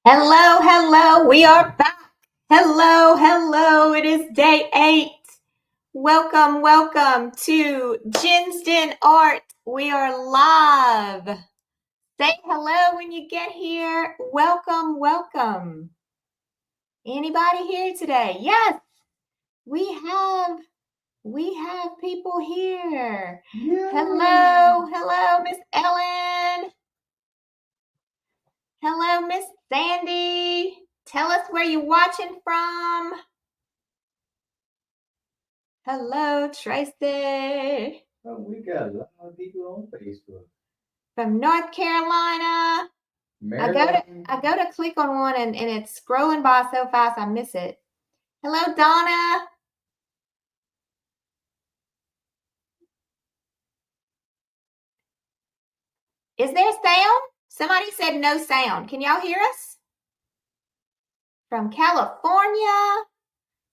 Hello, hello. We are back. Hello, hello. It is day 8. Welcome, welcome to Jinsden Art. We are live. Say hello when you get here. Welcome, welcome. Anybody here today? Yes, we have people here. Yay. Hello, hello, Miss Ellen. Hello, Miss Sandy. Tell us where you're watching from. Hello, Tracy. Oh, we got a lot of people on Facebook. From North Carolina. Maryland. I go to click on one and it's scrolling by so fast I miss it. Hello, Donna. Is there sound? Somebody said no sound. Can y'all hear us? From California,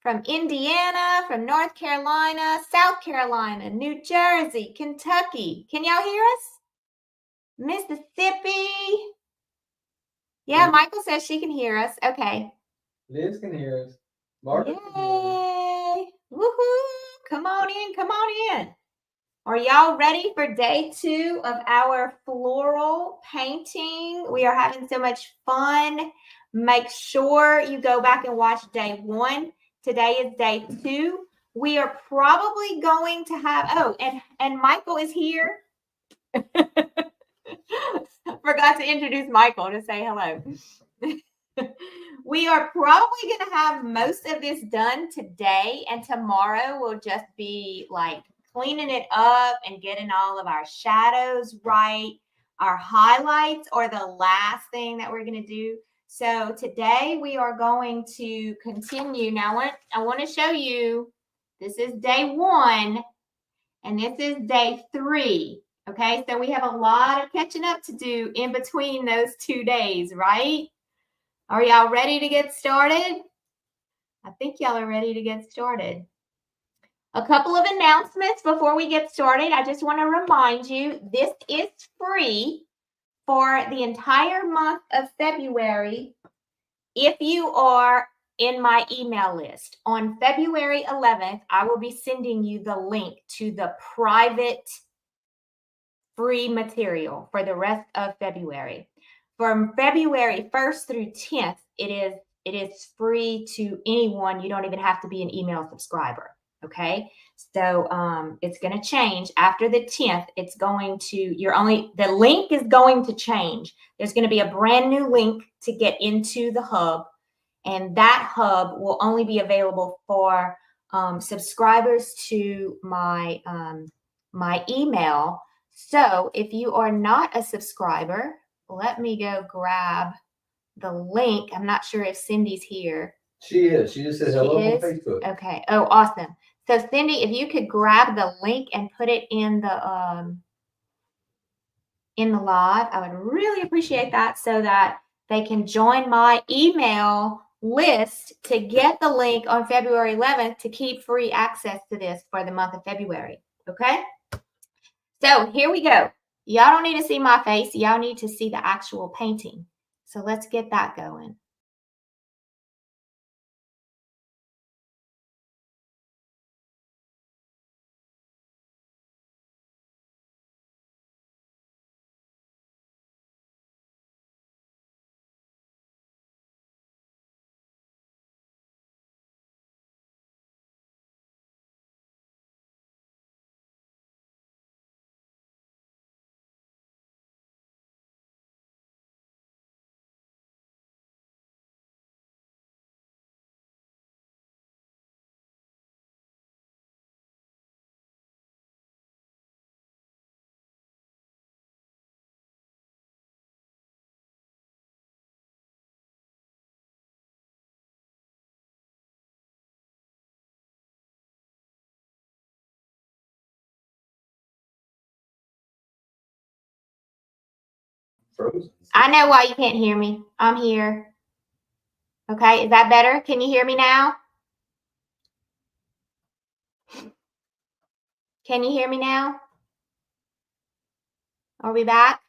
from Indiana, from North Carolina, South Carolina, New Jersey, Kentucky. Can y'all hear us? Mississippi. Yeah, Michael says she can hear us. Okay. Liz can hear us. Mark can hear us. Yay! Woohoo! Come on in, come on in. Are y'all ready for day 2 of our floral painting? We are having so much fun. Make sure you go back and watch day 1. Today is day 2. We are probably going to have, and Michael is here. Forgot to introduce Michael to say hello. We are probably going to have most of this done today, and tomorrow will just be like cleaning it up and getting all of our shadows right. Our highlights are the last thing that we're going to do. So today we are going to continue. Now I want to show you, this is day 1 and this is day 3. Okay, so we have a lot of catching up to do in between those 2 days, right? Are y'all ready to get started? I think y'all are ready to get started. A couple of announcements before we get started. I just want to remind you, this is free for the entire month of February if you are in my email list. On February 11th, I will be sending you the link to the private free material for the rest of February. From February 1st through 10th, it is free to anyone. You don't even have to be an email subscriber. Okay. So it's going to change after the 10th. It's going to, the link is going to change. There's going to be a brand new link to get into the hub. And that hub will only be available for subscribers to my email. So if you are not a subscriber, let me go grab the link. I'm not sure if Cindy's here. She is. She just said hello on Facebook. Okay. Oh, awesome. So Cindy, if you could grab the link and put it in the live, I would really appreciate that so that they can join my email list to get the link on February 11th to keep free access to this for the month of February. Okay? So here we go. Y'all don't need to see my face. Y'all need to see the actual painting. So let's get that going. Frozen. I know why you can't hear me. I'm here. Okay, is that better? Can you hear me now? Can you hear me now? Are we back?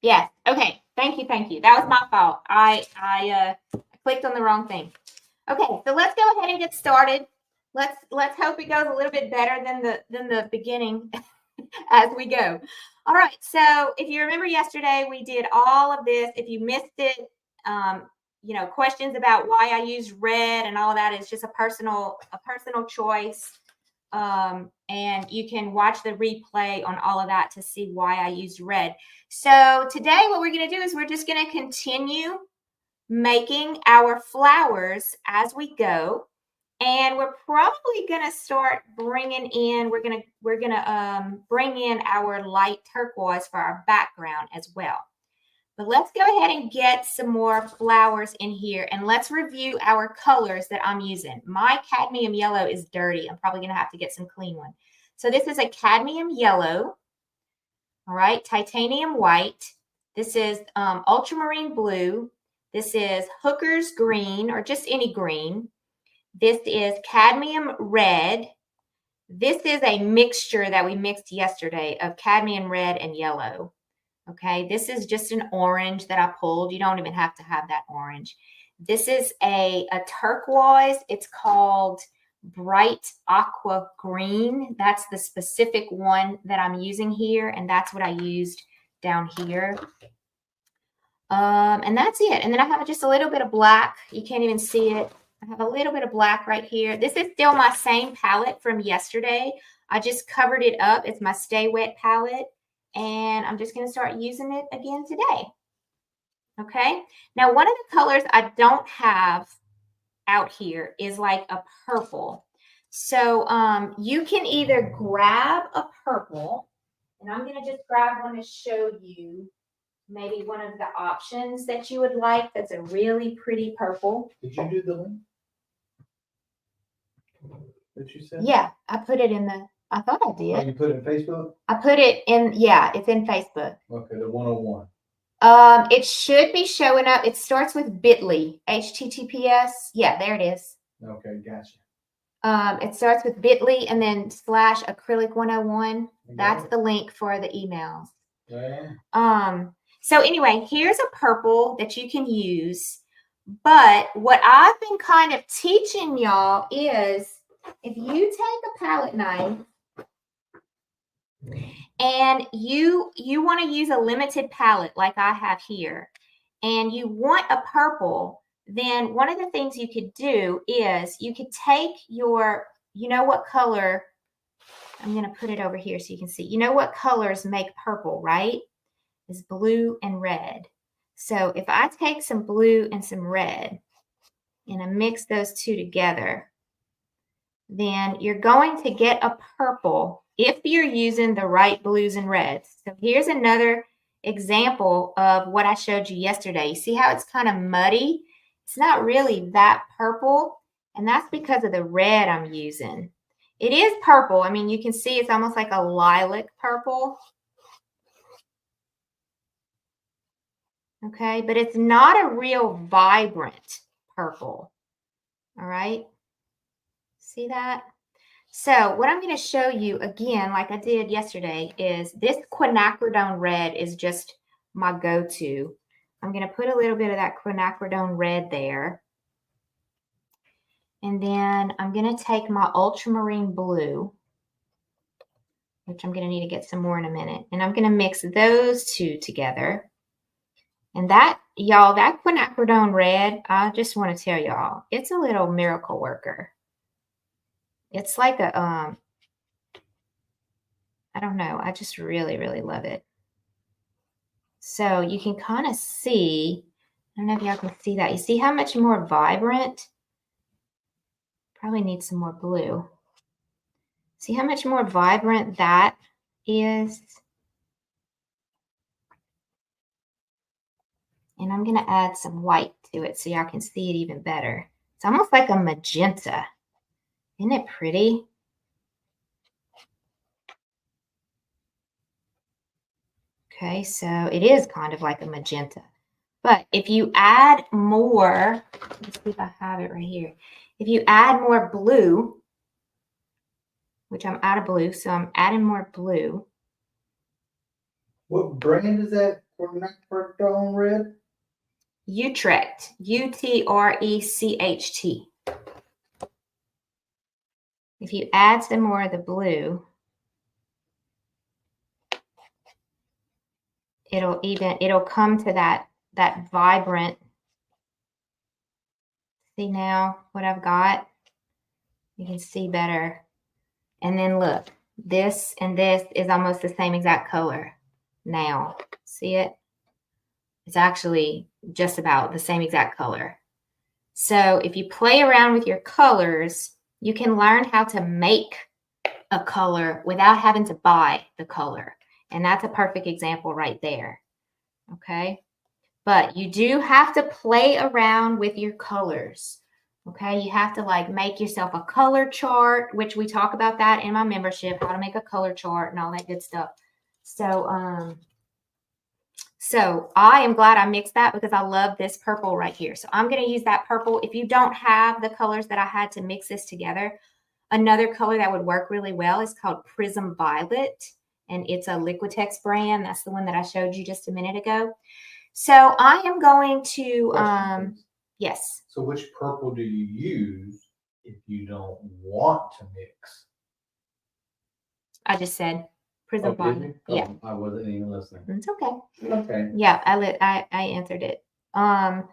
Yes. Okay, Thank you. That was my fault. I clicked on the wrong thing. Okay, so let's go ahead and get started. Let's hope it goes a little bit better than the beginning as we go. All right, so if you remember yesterday, we did all of this. If you missed it, you know, questions about why I use red and all of that is just a personal choice. And you can watch the replay on all of that to see why I used red. So today what we're going to do is we're just going to continue making our flowers as we go. And we're probably going to start bringing in, we're going to bring in our light turquoise for our background as well. But let's go ahead and get some more flowers in here, and let's review our colors that I'm using. My cadmium yellow is dirty. I'm probably going to have to get some clean one. So this is a cadmium yellow, all right, titanium white. This is ultramarine blue. This is Hooker's green, or just any green. This is cadmium red. This is a mixture that we mixed yesterday of cadmium red and yellow. Okay, this is just an orange that I pulled. You don't even have to have that orange. This is a turquoise. It's called bright aqua green. That's the specific one that I'm using here, and that's what I used down here. And that's it. And then I have just a little bit of black. You can't even see it. I have a little bit of black right here. This is still my same palette from yesterday. I just covered it up. It's my Stay Wet palette. And I'm just going to start using it again today. Okay. Now, one of the colors I don't have out here is like a purple. So you can either grab a purple, and I'm going to just grab one to show you maybe one of the options that you would like. That's a really pretty purple. Did you do the link that you said? Yeah, I put it in the, I thought I did. Oh, you put it in Facebook? I put it in, yeah, it's in Facebook. Okay, the 101. It should be showing up. It starts with bit.ly, HTTPS. Yeah, there it is. Okay, gotcha. It starts with bit.ly and then /acrylic 101. That's the link for the emails. Yeah. So anyway, here's a purple that you can use. But what I've been kind of teaching y'all is if you take a palette knife and you want to use a limited palette like I have here, and you want a purple, then one of the things you could do is you could take your, you know what color, I'm going to put it over here so you can see, you know what colors make purple, right? Is blue and red. So if I take some blue and some red and I mix those two together, then you're going to get a purple if you're using the right blues and reds. So here's another example of what I showed you yesterday. You see how it's kind of muddy? It's not really that purple, and that's because of the red I'm using. It is purple. I mean, you can see it's almost like a lilac purple. Okay, but it's not a real vibrant purple. All right, see that? So what I'm going to show you again, like I did yesterday, is this quinacridone red is just my go-to. I'm going to put a little bit of that quinacridone red there. And then I'm going to take my ultramarine blue, which I'm going to need to get some more in a minute. And I'm going to mix those two together. And that, y'all, that quinacridone red, I just want to tell y'all, it's a little miracle worker. It's like a, I don't know, I just really, really love it. So you can kind of see, I don't know if y'all can see that. You see how much more vibrant? Probably need some more blue. See how much more vibrant that is? And I'm going to add some white to it so y'all can see it even better. It's almost like a magenta. Isn't it pretty? Okay, so it is kind of like a magenta. But if you add more, let's see if I have it right here. If you add more blue, which I'm out of blue, so I'm adding more blue. What brand is that quinacridone red. Utrecht. Utrecht. If you add some more of the blue, it'll come to that vibrant. See now what I've got? You can see better. And then look, this and this is almost the same exact color now. See it? It's actually just about the same exact color. So if you play around with your colors, you can learn how to make a color without having to buy the color. And that's a perfect example right there. Okay? But you do have to play around with your colors. Okay? You have to like make yourself a color chart, which we talk about that in my membership, how to make a color chart and all that good stuff. So I am glad I mixed that because I love this purple right here. So I'm going to use that purple. If you don't have the colors that I had to mix this together, another color that would work really well is called Prism Violet. And it's a Liquitex brand. That's the one that I showed you just a minute ago. So I am going to, yes. So which purple do you use if you don't want to mix? I just said Prism Violet. Yeah. I wasn't even listening. It's okay. Okay. Yeah, I answered it. And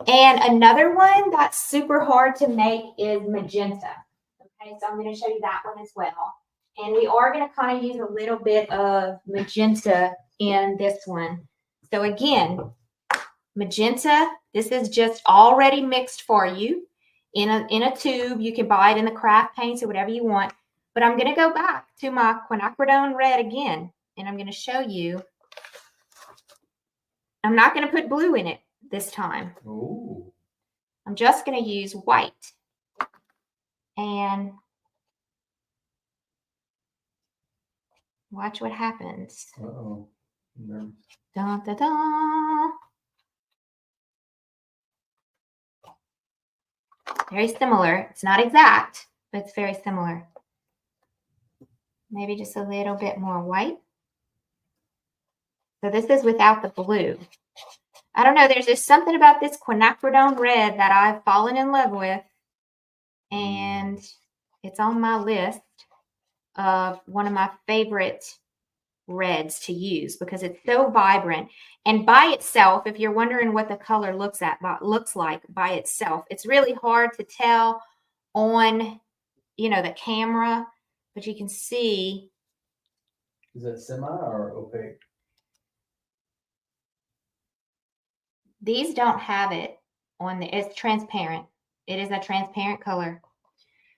another one that's super hard to make is magenta. Okay, so I'm going to show you that one as well. And we are going to kind of use a little bit of magenta in this one. So again, magenta, this is just already mixed for you in a tube. You can buy it in the craft paints or whatever you want. But I'm going to go back to my quinacridone red again, and I'm going to show you. I'm not going to put blue in it this time. Ooh. I'm just going to use white. And watch what happens. Uh-oh. No. Dun, dun, dun. Very similar. It's not exact, but it's very similar. Maybe just a little bit more white. So this is without the blue. I don't know. There's just something about this quinacridone red that I've fallen in love with. And it's on my list of one of my favorite reds to use because it's so vibrant. And by itself, if you're wondering what the color looks like by itself, it's really hard to tell on, the camera, but you can see. Is that semi or opaque? These don't have it on the, it's transparent. It is a transparent color.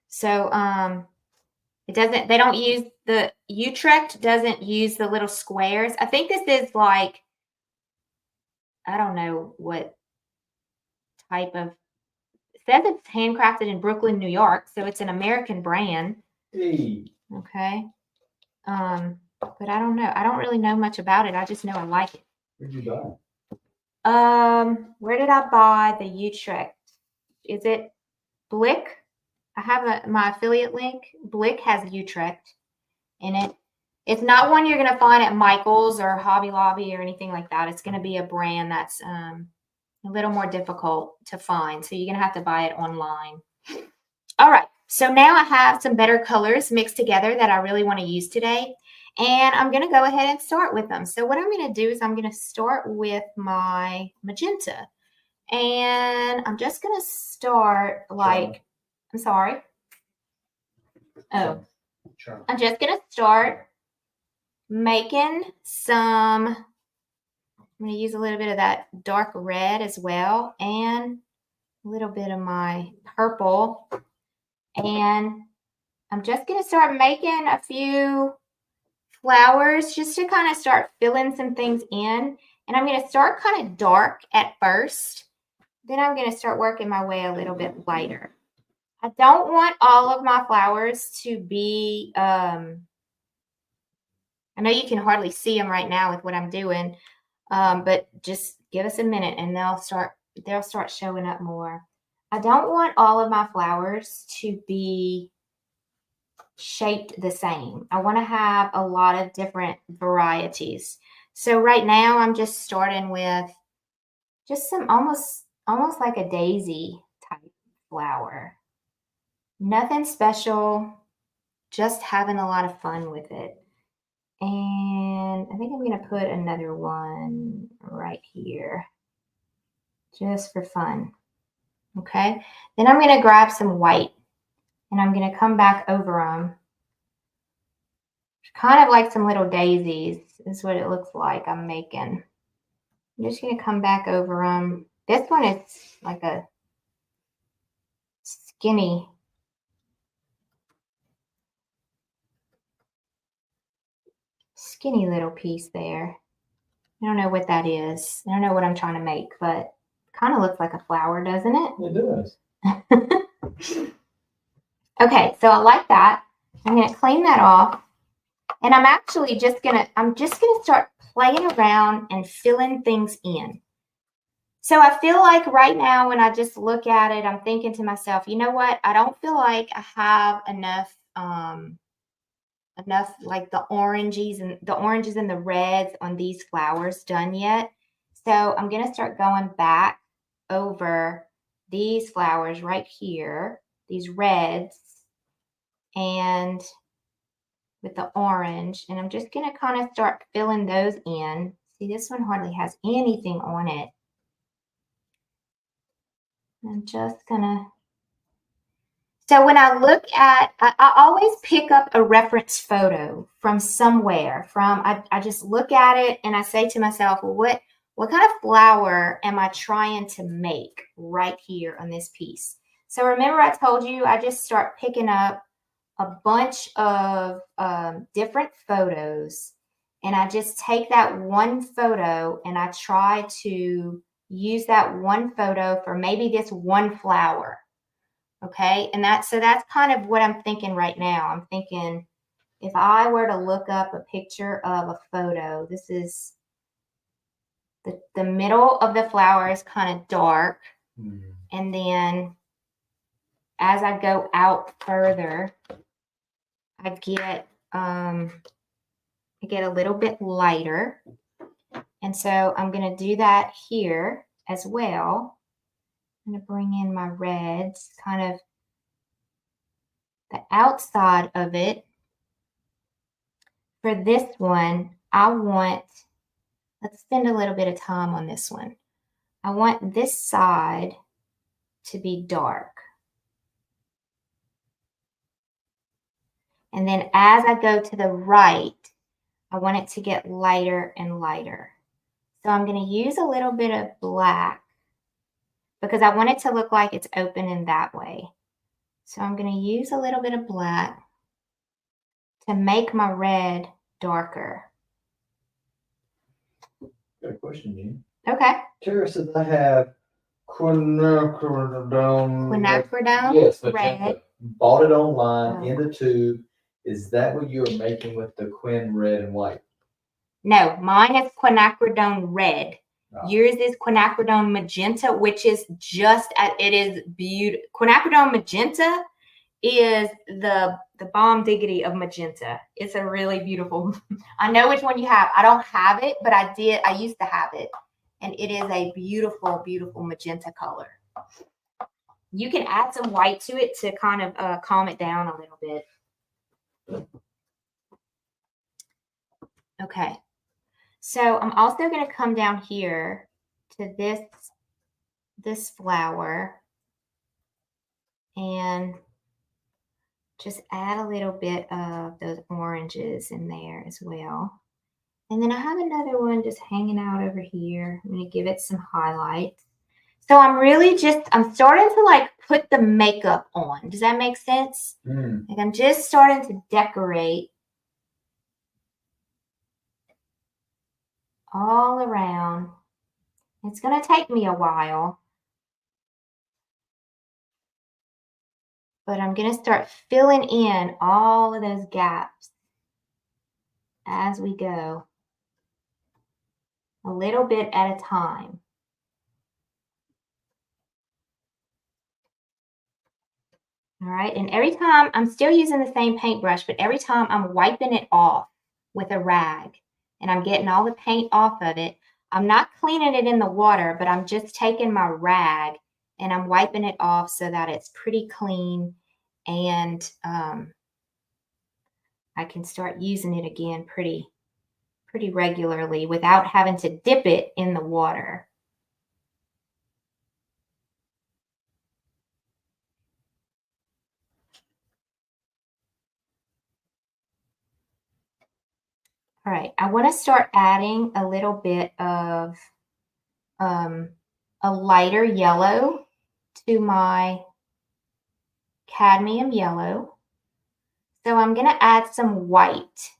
So, they don't use the Utrecht doesn't use the little squares. I think this is like, I don't know what type of, it says it's handcrafted in Brooklyn, New York. So it's an American brand. Hey. Okay. But I don't know. I don't really know much about it. I just know I like it. Where'd you buy it? Where did I buy the Utrecht? Is it Blick? I have my affiliate link. Blick has Utrecht in it. It's not one you're going to find at Michael's or Hobby Lobby or anything like that. It's going to be a brand that's a little more difficult to find. So you're going to have to buy it online. All right. So now I have some better colors mixed together that I really want to use today. And I'm going to go ahead and start with them. So what I'm going to do is I'm going to start with my magenta. And I'm just going to start like, I'm sorry. Oh, Sure. I'm just going to start making some, I'm going to use a little bit of that dark red as well. And a little bit of my purple. And I'm just going to start making a few flowers just to kind of start filling some things in. And I'm going to start kind of dark at first. Then I'm going to start working my way a little bit lighter. I don't want all of my flowers to be, I know you can hardly see them right now with what I'm doing, but just give us a minute and they'll start showing up more. I don't want all of my flowers to be shaped the same. I want to have a lot of different varieties. So right now I'm just starting with just some almost like a daisy type flower. Nothing special, just having a lot of fun with it. And I think I'm going to put another one right here just for fun. Okay. Then I'm going to grab some white and I'm going to come back over them. Kind of like some little daisies is what it looks like I'm making. I'm just going to come back over them. This one is like a skinny little piece there. I don't know what that is. I don't know what I'm trying to make, but kind of looks like a flower, doesn't it? It does. Okay, so I like that. I'm going to clean that off. And I'm actually just going to start playing around and filling things in. So I feel like right now when I just look at it, I'm thinking to myself, you know what? I don't feel like I have enough like the oranges and the reds on these flowers done yet. So I'm going to start going back over these flowers right here, these reds, and with the orange, and I'm just going to kind of start filling those in. See, this one hardly has anything on it. I'm just going to. So when I look at, I always pick up a reference photo from somewhere. I just look at it and I say to myself, well, what kind of flower am I trying to make right here on this piece? So remember I told you I just start picking up a bunch of different photos, and I just take that one photo and I try to use that one photo for maybe this one flower. Okay, and that's kind of what I'm thinking right now. I'm thinking if I were to look up a picture of a photo, this is the middle of the flower is kind of dark, and then as I go out further, I get a little bit lighter, and so I'm going to do that here as well. I'm going to bring in my reds, kind of the outside of it. For this one, let's spend a little bit of time on this one. I want this side to be dark. And then as I go to the right, I want it to get lighter and lighter. So I'm going to use a little bit of black because I want it to look like it's open in that way. So I'm going to use a little bit of black to make my red darker. Got a question, Jean. Okay. Terraces that have quinacridone. Yes, magenta. Red. Bought it online in the tube. Is that what you're making with the quin red and white? No, mine is quinacridone red. Oh. Yours is quinacridone magenta, which is it is beautiful. Quinacridone magenta is the bomb diggity of magenta. It's a really beautiful. I know which one you have. I don't have it, but I used to have it, and it is a beautiful, beautiful magenta color. You can add some white to it to kind of calm it down a little bit. Okay. So I'm also going to come down here to this flower and just add a little bit of those oranges in there as well. And then I have another one just hanging out over here. I'm going to give it some highlights. So I'm starting to like put the makeup on. Does that make sense? Like I'm just starting to decorate all around. It's going to take me a while, but I'm going to start filling in all of those gaps as we go, a little bit at a time. All right, and every time I'm still using the same paintbrush, but every time I'm wiping it off with a rag and I'm getting all the paint off of it. I'm not cleaning it in the water, but I'm just taking my rag and I'm wiping it off so that it's pretty clean, and I can start using it again pretty regularly without having to dip it in the water. All right, I want to start adding a little bit of a lighter yellow to my cadmium yellow. So I'm going to add some white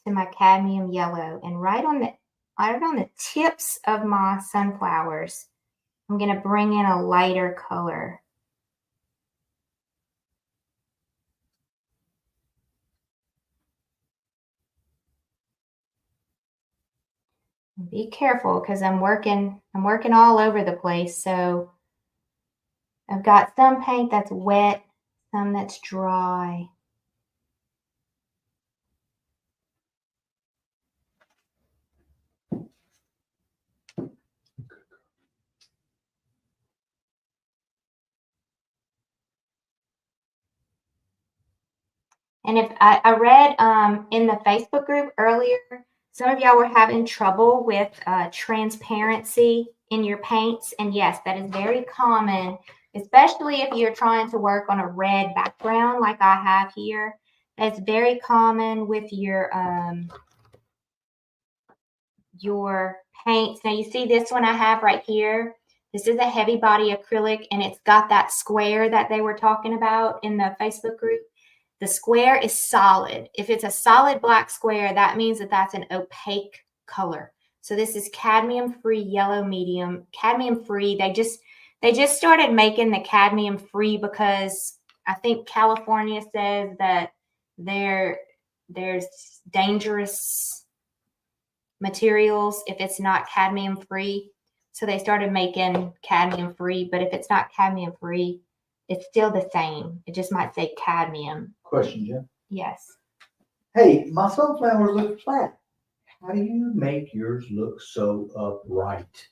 to my cadmium yellow, and right on the tips of my sunflowers, I'm going to bring in a lighter color. Be careful because I'm working all over the place. So I've got some paint that's wet, some that's dry. And if I read in the Facebook group earlier, some of y'all were having trouble with transparency in your paints. And yes, that is very common, especially if you're trying to work on a red background like I have here. That's very common with your paints. Now you see this one I have right here. This is a heavy body acrylic, and it's got that square that they were talking about in the Facebook group. The square is solid. If it's a solid black square, that means that that's an opaque color. So this is cadmium-free yellow medium. Cadmium-free, they just started making the cadmium-free because I think California says that there's dangerous materials if it's not cadmium-free. So they started making cadmium-free, but if it's not cadmium-free, it's still the same. It just might say cadmium. Question, Jen. Yes. Hey, my sunflowers look flat. How do you make yours look so upright?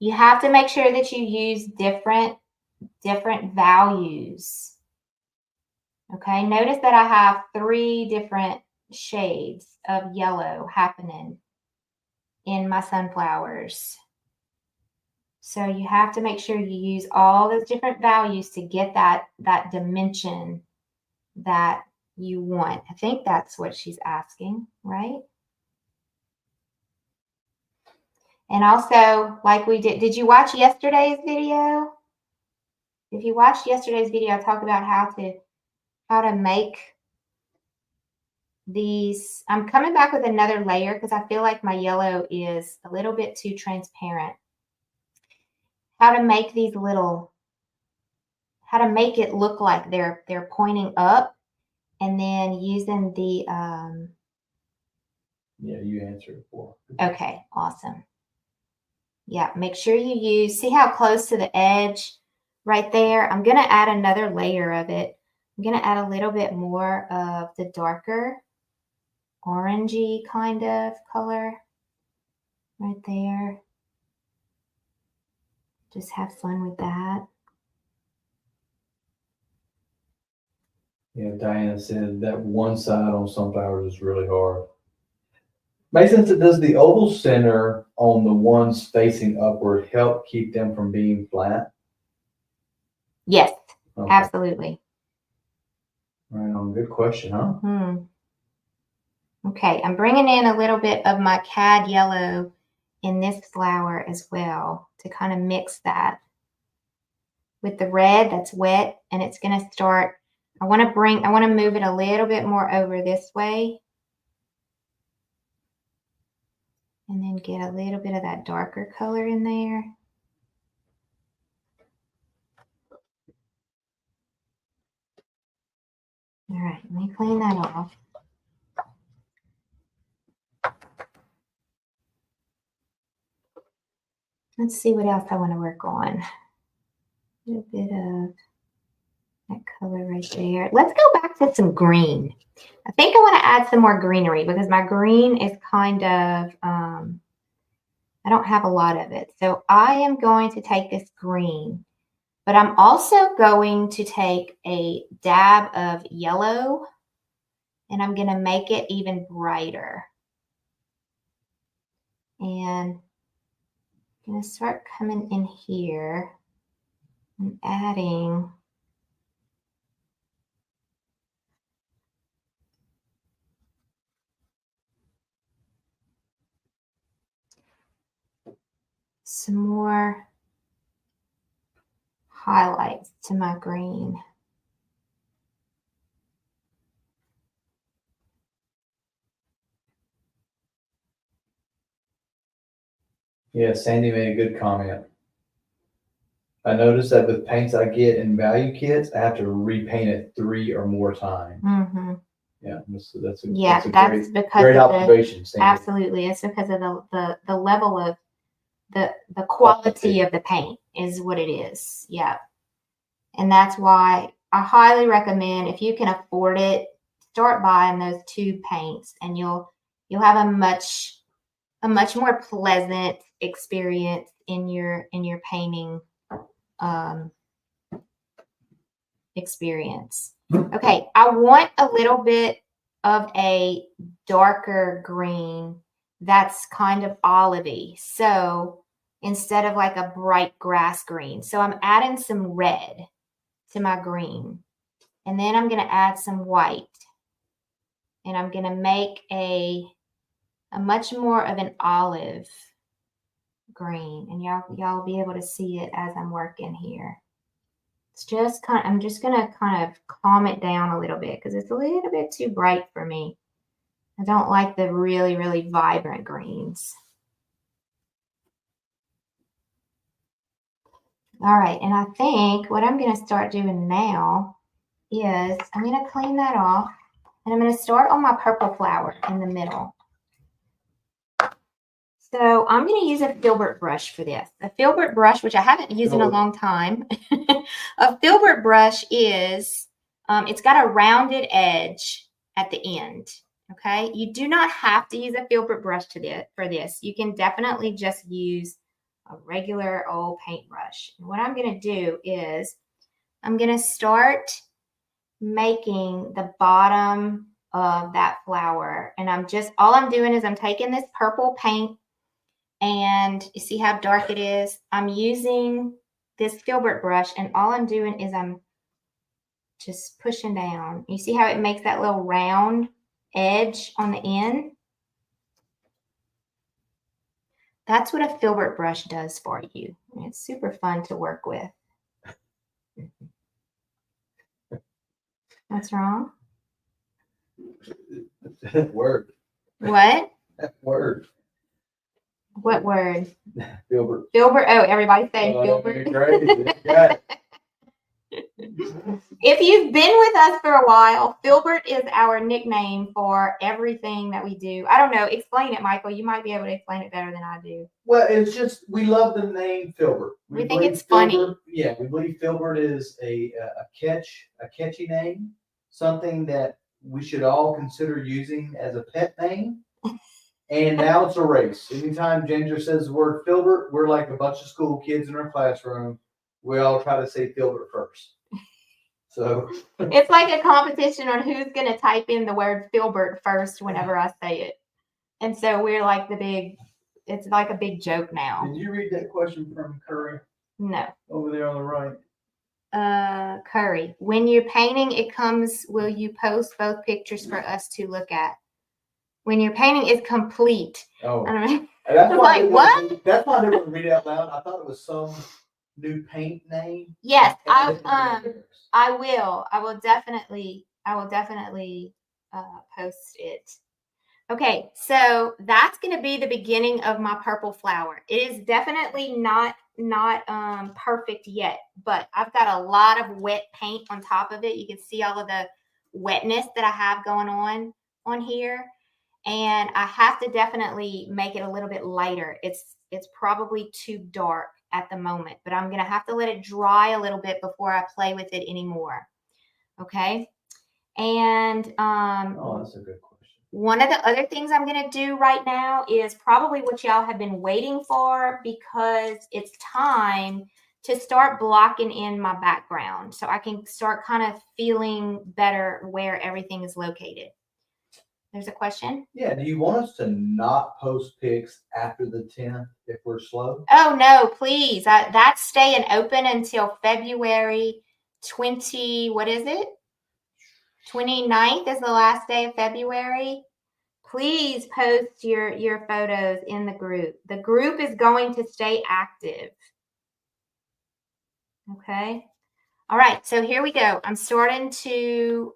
You have to make sure that you use different values. Okay, notice that I have 3 different shades of yellow happening in my sunflowers. So you have to make sure you use all those different values to get that dimension that you want. I think that's what she's asking, right? And also, like we did you watch yesterday's video? If you watched yesterday's video, I talked about how to make these. I'm coming back with another layer because I feel like my yellow is a little bit too transparent. How to make these how to make it look like they're pointing up, and then using the Yeah, you answered it for. Okay, awesome. Yeah, make sure you see how close to the edge right there. I'm going to add another layer of it. I'm going to add a little bit more of the darker orangey kind of color right there. Just have fun with that. Yeah, Diana said that one side on sunflowers is really hard. Mason said, does the oval center on the ones facing upward help keep them from being flat? Yes, Okay. absolutely. Right on. Good question, huh? Okay, I'm bringing in a little bit of my cad yellow in this flower as well to kind of mix that with the red that's wet, and it's going to start. I want to move it a little bit more over this way, and then get a little bit of that darker color in there. All right, let me clean that off. Let's see what else I want to work on. A little bit of that color right there. Let's go back back to some green. I think I want to add some more greenery because my green is kind of, I don't have a lot of it. So I am going to take this green, but I'm also going to take a dab of yellow and I'm going to make it even brighter. And I'm going to start coming in here and adding some more highlights to my green. Yeah, Sandy made a good comment. I noticed that with paints I get in value kits, I have to repaint it 3 or more times. Mm-hmm. Yeah, that's a that's great, because great of observation, Sandy. Absolutely, it's because of the level of the quality of the paint is what it is. Yeah, and that's why I highly recommend, if you can afford it, start buying those tube paints, and you'll have a much more pleasant experience in your painting experience. Okay, I want a little bit of a darker green that's kind of olivey. So instead of like a bright grass green. So I'm adding some red to my green. And then I'm going to add some white. And I'm going to make a much more of an olive green. And y'all will be able to see it as I'm working here. It's just I'm just going to kind of calm it down a little bit because it's a little bit too bright for me. I don't like the really, really vibrant greens. All right, and I think what I'm going to start doing now is I'm going to clean that off, and I'm going to start on my purple flower in the middle. So I'm going to use a filbert brush for this. A filbert brush, which I haven't used in a long time. A filbert brush is, it's got a rounded edge at the end. Okay, you do not have to use a filbert brush for this. You can definitely just use a regular old paintbrush. And what I'm going to do is I'm going to start making the bottom of that flower. And all I'm doing is I'm taking this purple paint, and you see how dark it is? I'm using this filbert brush, and all I'm doing is I'm just pushing down. You see how it makes that little round edge on the end? That's what a filbert brush does for you. And it's super fun to work with. What's wrong? Word. What? Word. What word? Filbert. Filbert. Oh, everybody saying filbert. Great. If you've been with us for a while, filbert is our nickname for everything that we do. I don't know. Explain it, Michael. You might be able to explain it better than I do. Well, it's just, we love the name filbert. We think it's funny. Yeah, we believe filbert is a catchy name, something that we should all consider using as a pet name. And now it's a race. Anytime Ginger says the word filbert, we're like a bunch of school kids in our classroom. We all try to say filbert first. So it's like a competition on who's going to type in the word filbert first whenever I say it. And so we're like it's like a big joke now. Did you read that question from Curry? No. Over there on the right. Curry, when you're painting, will you post both pictures for us to look at? When your painting is complete. Oh. I don't know. That's why what? That's why I didn't read it out loud. I thought it was some new paint name. Yes, I will. I will definitely post it. Okay, so that's going to be the beginning of my purple flower. It is definitely not perfect yet, but I've got a lot of wet paint on top of it. You can see all of the wetness that I have going on here. And I have to definitely make it a little bit lighter. It's probably too dark at the moment, but I'm going to have to let it dry a little bit before I play with it anymore. Okay. And Oh, that's a good question. one of the other things I'm going to do right now is probably what y'all have been waiting for, because it's time to start blocking in my background so I can start kind of feeling better where everything is located. There's a question? Yeah, do you want us to not post pics after the 10th if we're slow? Oh, no, please. That's staying open until February 20, what is it? 29th is the last day of February. Please post your photos in the group. The group is going to stay active. Okay. All right. So here we go. I'm starting to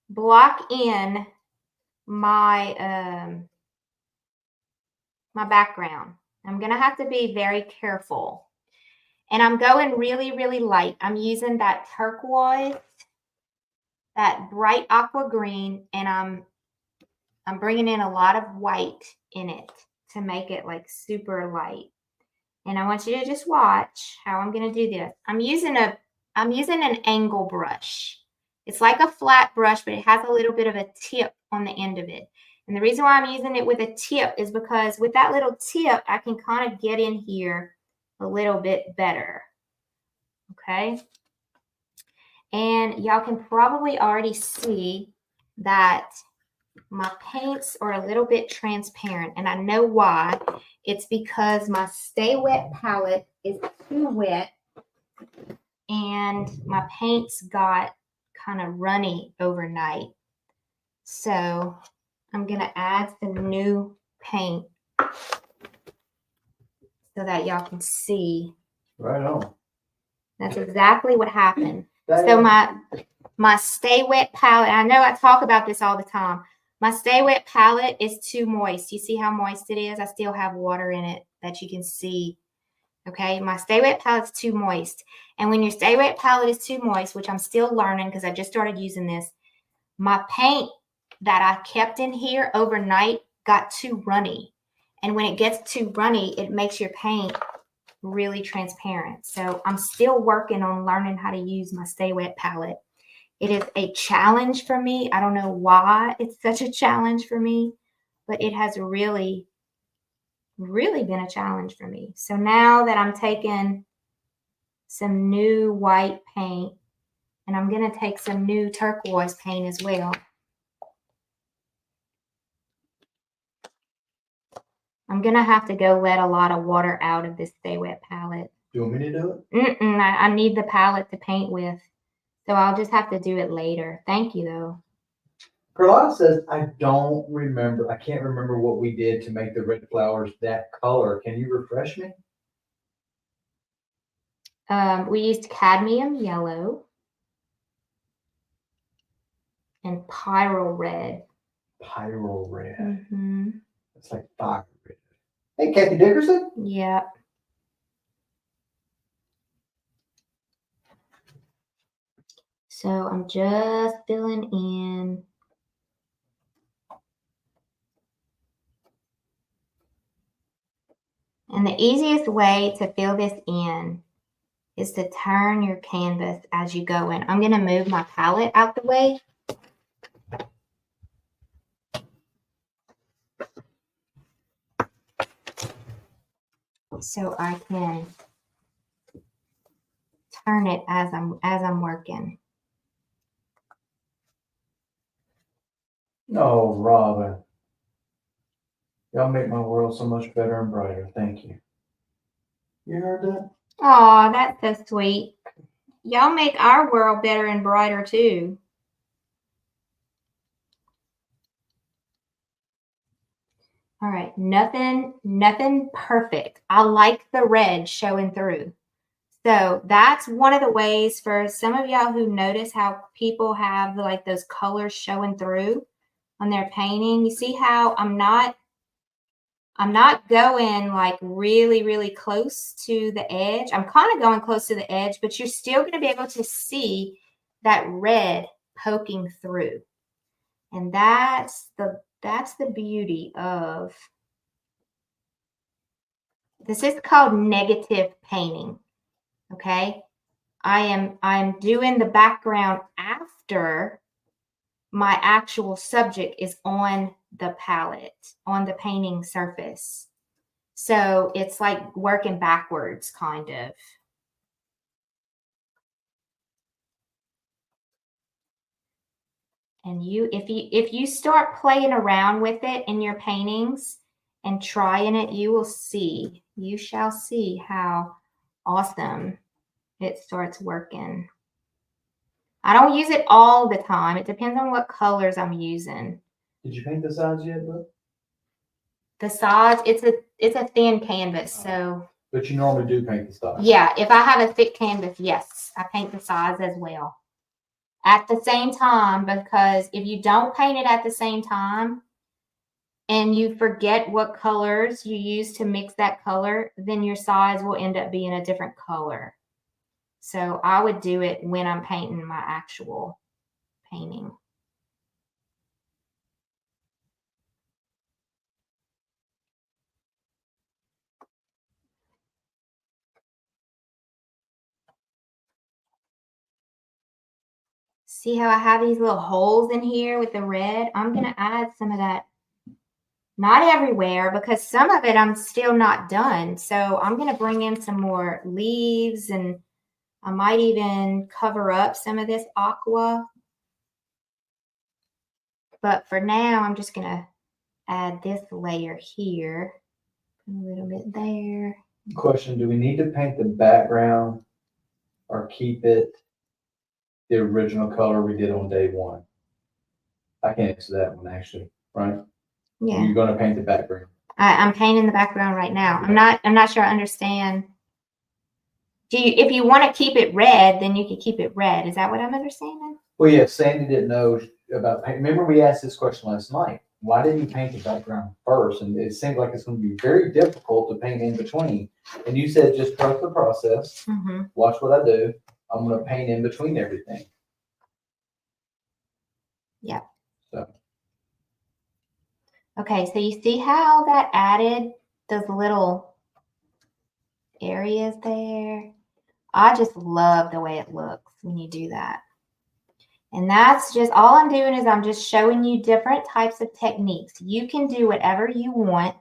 block in my my background. I'm gonna have to be very careful, and I'm going really, really light. I'm using that turquoise, that bright aqua green, and I'm bringing in a lot of white in it to make it like super light. And I want you to just watch how I'm going to do this. I'm using an angle brush. It's like a flat brush, but it has a little bit of a tip on the end of it. And the reason why I'm using it with a tip is because with that little tip, I can kind of get in here a little bit better. Okay. And y'all can probably already see that my paints are a little bit transparent, and I know why. It's because my Stay Wet palette is too wet and my paints got kind of runny overnight. So I'm going to add some new paint so that y'all can see. Right on. That's exactly what happened. So my Stay Wet palette, I know I talk about this all the time. My Stay Wet palette is too moist. You see how moist it is? I still have water in it that you can see. Okay, my Stay Wet palette's too moist. And when your Stay Wet palette is too moist, which I'm still learning because I just started using this, my paint that I kept in here overnight got too runny. And when it gets too runny, it makes your paint really transparent. So I'm still working on learning how to use my Stay Wet palette. It is a challenge for me. I don't know why it's such a challenge for me, but it has really, really been a challenge for me. So now that I'm taking some new white paint, and I'm going to take some new turquoise paint as well. I'm going to have to go let a lot of water out of this Stay Wet palette. Do you want me to do it? I need the palette to paint with. So I'll just have to do it later. Thank you, though. Carlotta says, I don't remember. I can't remember what we did to make the red flowers that color. Can you refresh me? We used cadmium yellow and pyro red. Pyro red. Mm-hmm. It's like fire red. Hey, Kathy Dickerson? Yeah. So I'm just filling in. And the easiest way to fill this in is to turn your canvas as you go in. I'm going to move my palette out the way. So I can turn it as I'm working. No, Robin. Y'all make my world so much better and brighter. Thank you. You heard that? Oh, that's so sweet. Y'all make our world better and brighter too. All right, nothing perfect. I like the red showing through. So that's one of the ways for some of y'all who notice how people have like those colors showing through on their painting. You see how I'm not going like really, really close to the edge. I'm kind of going close to the edge, but you're still going to be able to see that red poking through. And that's the beauty of this. Is called negative painting. Okay. I'm doing the background after my actual subject is on the palette, on the painting surface. So it's like working backwards, kind of. And if you start playing around with it in your paintings and trying it, you shall see how awesome it starts working. I don't use it all the time. It depends on what colors I'm using. Did you paint the sides yet, Brooke? The sides, it's a thin canvas, so. But you normally do paint the sides. Yeah, if I have a thick canvas, yes, I paint the sides as well. At the same time, because if you don't paint it at the same time and you forget what colors you use to mix that color, then your sides will end up being a different color. So I would do it when I'm painting my actual painting. See how I have these little holes in here with the red? I'm going to add some of that. Not everywhere, because some of it I'm still not done. So I'm going to bring in some more leaves, and I might even cover up some of this aqua. But for now, I'm just going to add this layer here. A little bit there. Question, do we need to paint the background or keep it the original color we did on day one? I can answer that one actually, right? Yeah. You're going to paint the background. I'm painting the background right now. I'm not sure I understand. If you want to keep it red, then you can keep it red. Is that what I'm understanding? Well, yeah, Sandy didn't know about paint. Remember we asked this question last night. Why didn't you paint the background first? And it seemed like it's going to be very difficult to paint in between. And you said just trust the process. Mm-hmm. Watch what I do. I'm going to paint in between everything. Yeah. So. Okay, so you see how that added those little areas there? I just love the way it looks when you do that. And that's just all I'm doing is I'm just showing you different types of techniques. You can do whatever you want.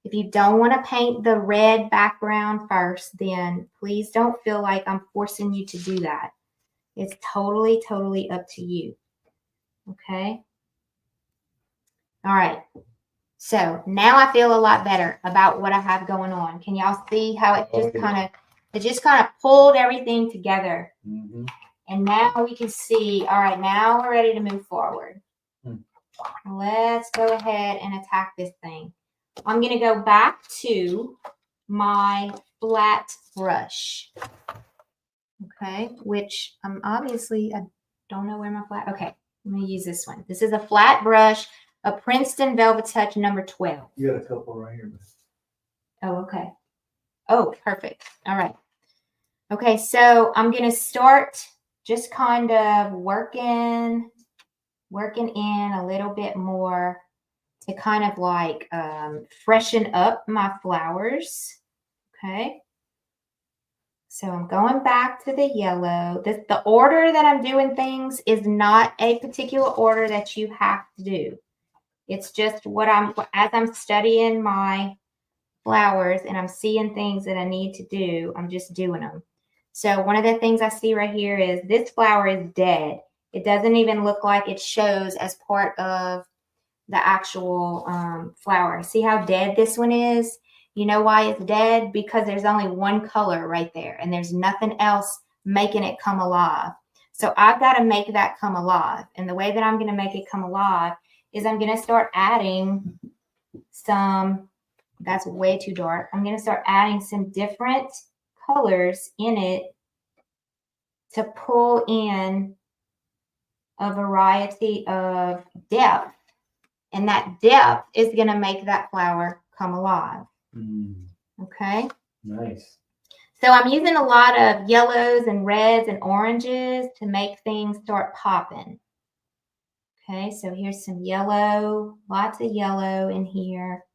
If you don't want to paint the red background first, then please don't feel like I'm forcing you to do that. It's totally, totally up to you. Okay? All right. So now I feel a lot better about what I have going on. Can y'all see how it just kind of pulled everything together? Mm-hmm. And now we can see, all right, now we're ready to move forward. Let's go ahead and attack this thing. I'm going to go back to my flat brush. Okay, which obviously, I don't know where my flat, okay, I'm going to use this one. This is a flat brush, a Princeton Velvet Touch number 12. You got a couple right here. Oh, okay. Oh, perfect. All right. Okay, so I'm going to start just kind of working in a little bit more to kind of like freshen up my flowers. Okay. So I'm going back to the yellow. The order that I'm doing things is not a particular order that you have to do. It's just as I'm studying my flowers and I'm seeing things that I need to do, I'm just doing them. So one of the things I see right here is this flower is dead. It doesn't even look like it shows as part of the actual flower. See how dead this one is? You know why it's dead? Because there's only one color right there and there's nothing else making it come alive. So I've got to make that come alive. And the way that I'm going to make it come alive is I'm going to start adding some, that's way too dark. I'm going to start adding some different colors in it to pull in a variety of depth. And that depth is going to make that flower come alive. Okay? Nice. So I'm using a lot of yellows and reds and oranges to make things start popping. Okay, so here's some yellow, lots of yellow in here.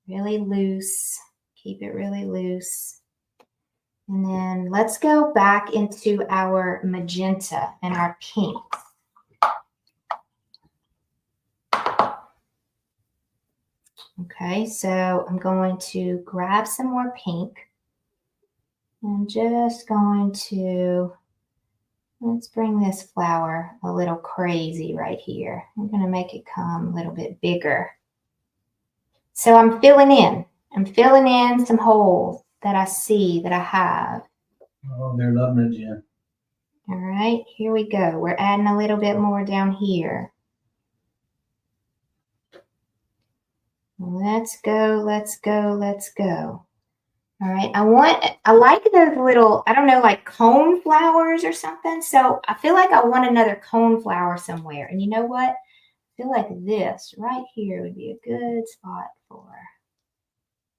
Really loose. Keep it really loose. And then let's go back into our magenta and our pinks. Okay, so I'm going to grab some more pink. I'm just going to, let's bring this flower a little crazy right here. I'm going to make it come a little bit bigger. So I'm filling in. I'm filling in some holes that I see that I have. Oh, they're loving it, Jen. All right, here we go. We're adding a little bit more down here. Let's go, let's go, let's go. All right, I like those little, I don't know, like cone flowers or something. So I feel like I want another cone flower somewhere. And you know what? I feel like this right here would be a good spot for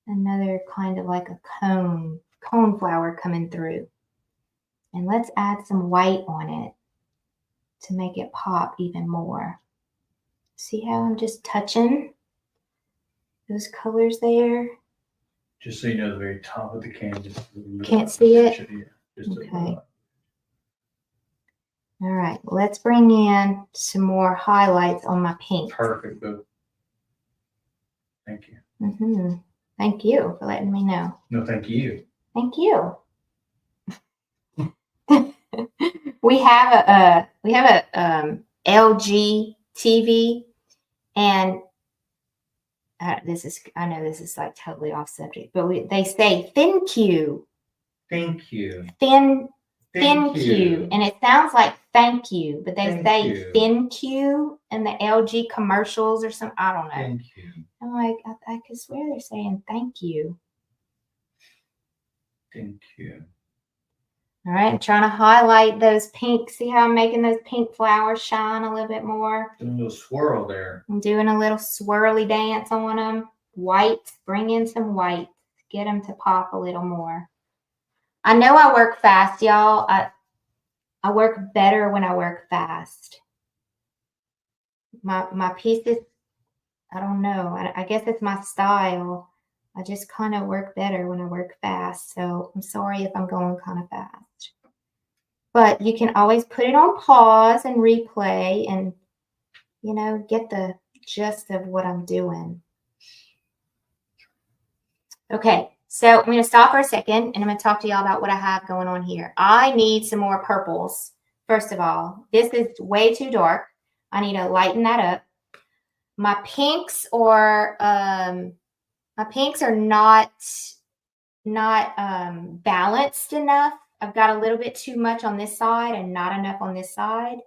another kind of like a cone flower coming through. And let's add some white on it to make it pop even more. See how I'm just touching those colors there? Just so you know, the very top of the canvas. Can't see it? Just okay. All right, let's bring in some more highlights on my pink. Perfect, boo. Thank you. Mm-hmm. Thank you for letting me know. No, thank you. Thank you. we have a LG TV, and I know this is like totally off subject, but they say thank you. Thank you. Thank you. And it sounds like thank you, but they say thank you in the LG commercials or something. I don't know. Thank you. I'm like, I could swear they're saying thank you. Thank you. All right, I'm trying to highlight those pinks. See how I'm making those pink flowers shine a little bit more? Doing a little swirl there. I'm doing a little swirly dance on them. White, bring in some white. Get them to pop a little more. I know I work fast, y'all. I work better when I work fast. My pieces, I don't know. I guess it's my style. I just kind of work better when I work fast. So I'm sorry if I'm going kind of fast. But you can always put it on pause and replay and, you know, get the gist of what I'm doing. Okay, so I'm going to stop for a second and I'm going to talk to y'all about what I have going on here. I need some more purples. First of all, this is way too dark. I need to lighten that up. My pinks are not balanced enough. I've got a little bit too much on this side and not enough on this side.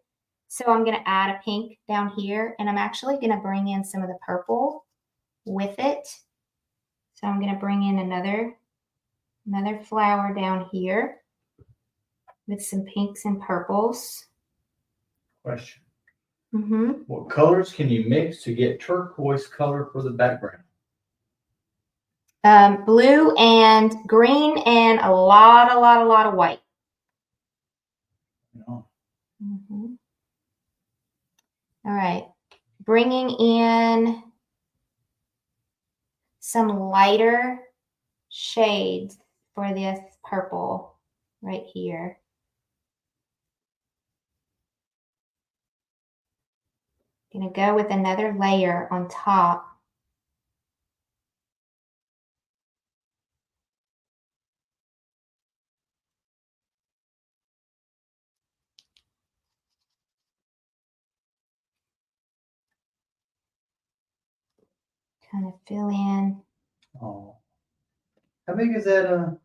So I'm going to add a pink down here, and I'm actually going to bring in some of the purple with it. So I'm going to bring in another flower down here with some pinks and purples. Question. Mm-hmm. What colors can you mix to get turquoise color for the background? Blue and green and a lot of white. No. Mm-hmm. All right. Bringing in some lighter shades for this purple right here. Gonna go with another layer on top. Kind of fill in. Oh. How big is that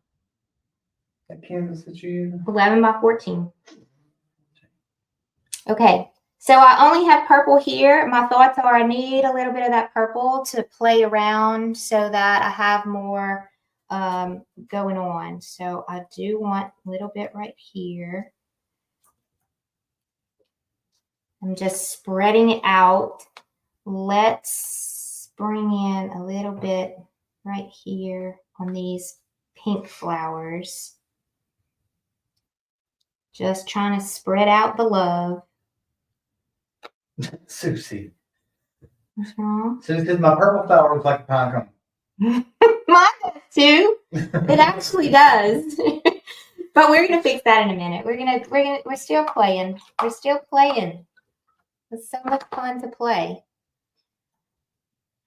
canvas that you use? 11 by 14. Okay, so I only have purple here. My thoughts are I need a little bit of that purple to play around so that I have more going on. So I do want a little bit right here. I'm just spreading it out. Let's bring in a little bit right here on these pink flowers. Just trying to spread out the love. Susie. What's wrong? Susie says my purple flower looks like a pine cone. Mine does too. It actually does. But we're gonna fix that in a minute. We're still playing. We're still playing. It's so much fun to play.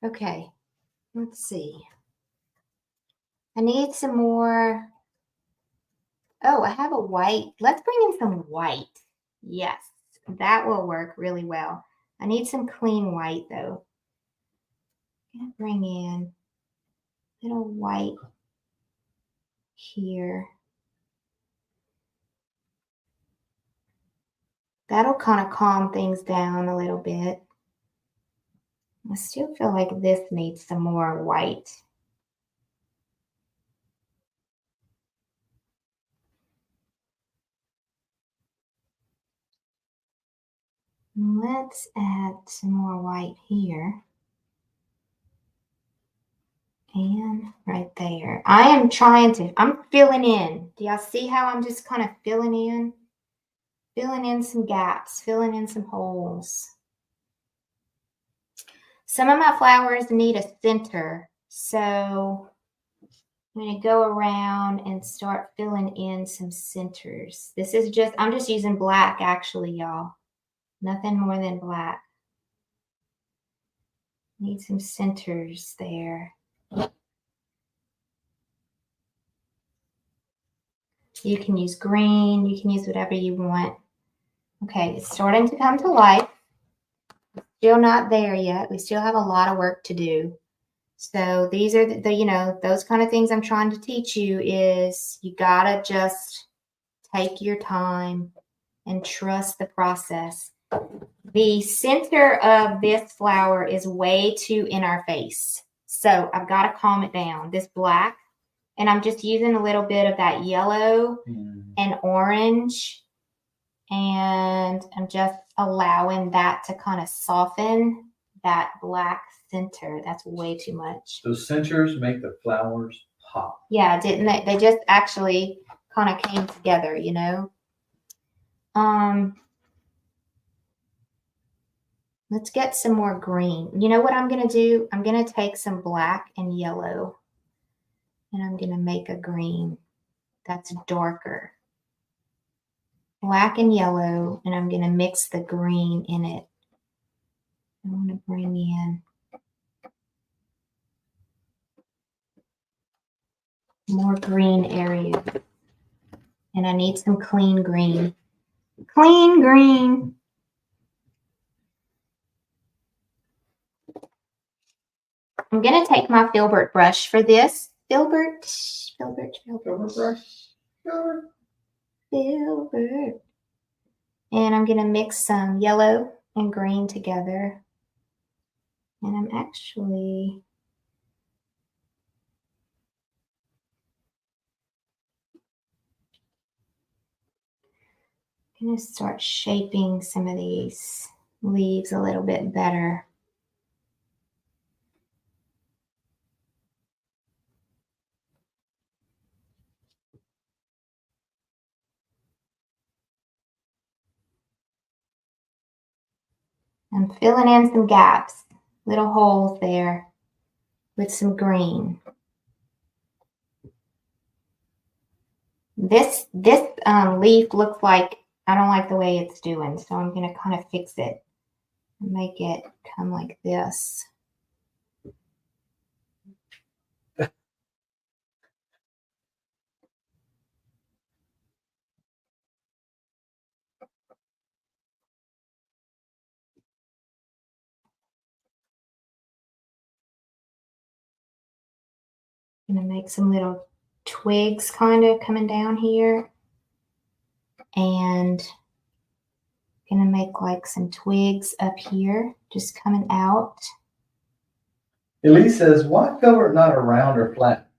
Okay, let's see. I need some more. Oh, I have a white. Let's bring in some white. Yes, that will work really well. I need some clean white though. I'm gonna bring in a little white here. That'll kind of calm things down a little bit. I still feel like this needs some more white. Let's add some more white here. And right there. I'm filling in. Do y'all see how I'm just kind of filling in? Filling in some gaps, filling in some holes. Some of my flowers need a center, so I'm going to go around and start filling in some centers. I'm just using black actually, y'all. Nothing more than black. Need some centers there. You can use green, you can use whatever you want. Okay, it's starting to come to life. Still not there yet. We still have a lot of work to do. So these are those kind of things I'm trying to teach you is you gotta just take your time and trust the process. The center of this flower is way too in our face. So I've got to calm it down. This black, and I'm just using a little bit of that yellow and orange, and I'm just allowing that to kind of soften that black center. That's way too much. Those centers make the flowers pop. Yeah, didn't they? They just actually kind of came together, you know. Let's get some more green. You know what I'm going to do? I'm going to take some black and yellow, and I'm going to make a green that's darker. Black and yellow, and I'm going to mix the green in it. I want to bring in more green area. And I need some clean green. Clean green. I'm going to take my filbert brush for this. Filbert brush. Filbert. And I'm going to mix some yellow and green together. And I'm actually going to start shaping some of these leaves a little bit better. I'm filling in some gaps, little holes there with some green. This leaf looks like, I don't like the way it's doing, so I'm going to kind of fix it and make it come like this. I'm going to make some little twigs kind of coming down here. And I'm going to make like some twigs up here just coming out. Elise says, why filbert not a round or flat?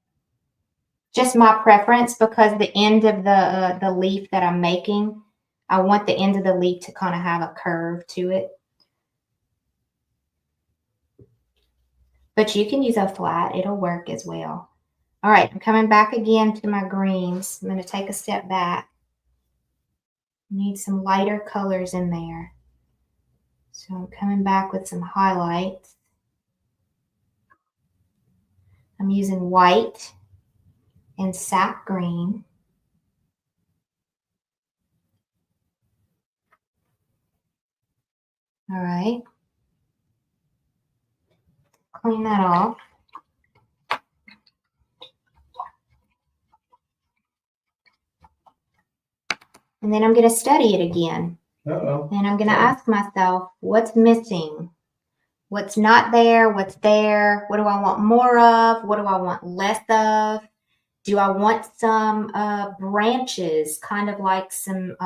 Just my preference, because the end of the leaf that I'm making, I want the end of the leaf to kind of have a curve to it. But you can use a flat, it'll work as well. All right, I'm coming back again to my greens. I'm going to take a step back. Need some lighter colors in there. So I'm coming back with some highlights. I'm using white and sap green. All right. Clean that off. And then I'm going to study it again. Uh-oh. And I'm going to ask myself, what's missing? What's not there? What's there? What do I want more of? What do I want less of? Do I want some branches, kind of like some,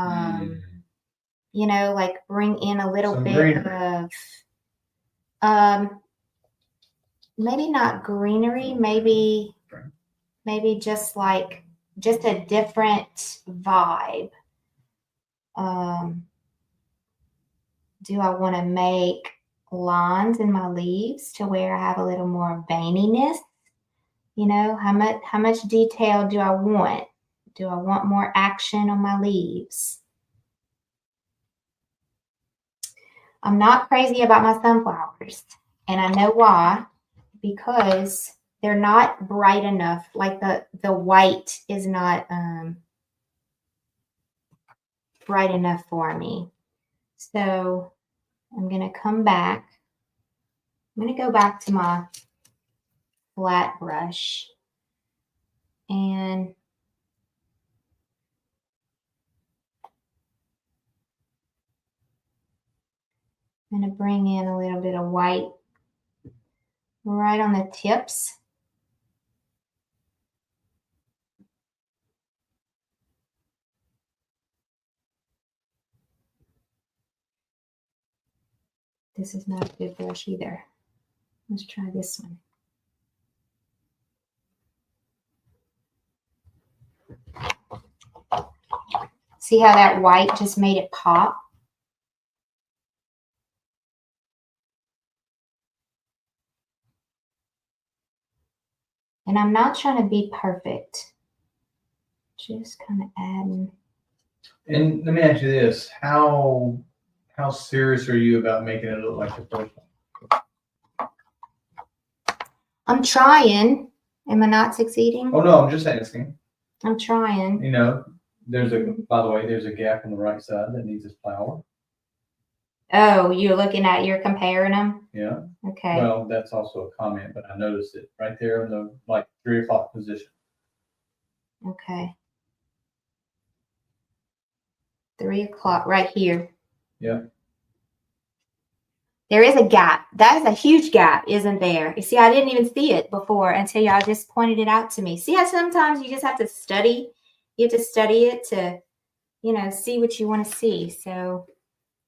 you know, like bring in a little Some bit greenery. of, maybe not greenery, maybe just like, just a different vibe. Do I want to make lines in my leaves to where I have a little more veininess? You know, how much detail do I want? Do I want more action on my leaves? I'm not crazy about my sunflowers, and I know why. Because they're not bright enough. Like the white is not bright enough for me. So I'm going to come back. I'm going to go back to my flat brush. And I'm going to bring in a little bit of white right on the tips. This is not a good brush either. Let's try this one. See how that white just made it pop? And I'm not trying to be perfect. Just kind of adding. And let me ask you this: how serious are you about making it look like the first one? I'm trying. Am I not succeeding? Oh no, I'm just asking. I'm trying. You know, by the way, there's a gap on the right side that needs a flower. Oh, you're comparing them? Yeah. Okay. Well, that's also a comment, but I noticed it right there in the like 3 o'clock position. Okay. 3 o'clock right here. Yeah. There is a gap. That is a huge gap, isn't there? You see, I didn't even see it before until y'all just pointed it out to me. See how sometimes you just have to study? You have to study it to, you know, see what you want to see. So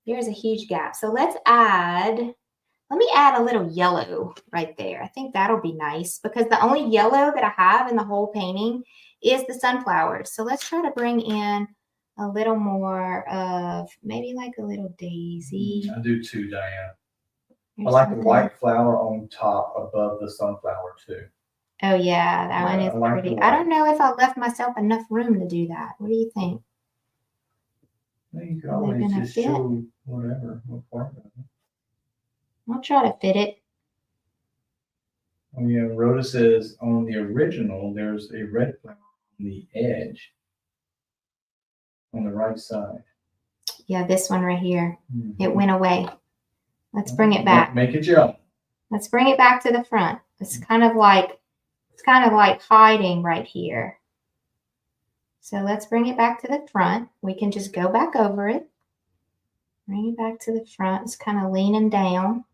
there's a huge gap. So let me add a little yellow right there. I think that'll be nice because the only yellow that I have in the whole painting is the sunflowers. So let's try to bring in a little more of maybe like a little daisy. I do too, Diane. I like the white flower on top above the sunflower too. Oh yeah, that one is pretty. I don't know if I left myself enough room to do that. What do you think? Well, you could always just show whatever. What part of it. I'll try to fit it. Oh yeah, Rhoda says on the original there's a red flower on the edge on the right side. Yeah, this one right here. Mm-hmm. It went away. Let's bring it back. Make it your own. Let's bring it back to the front. It's kind of like hiding right here. So let's bring it back to the front. We can just go back over it. Bring it back to the front. It's kind of leaning down.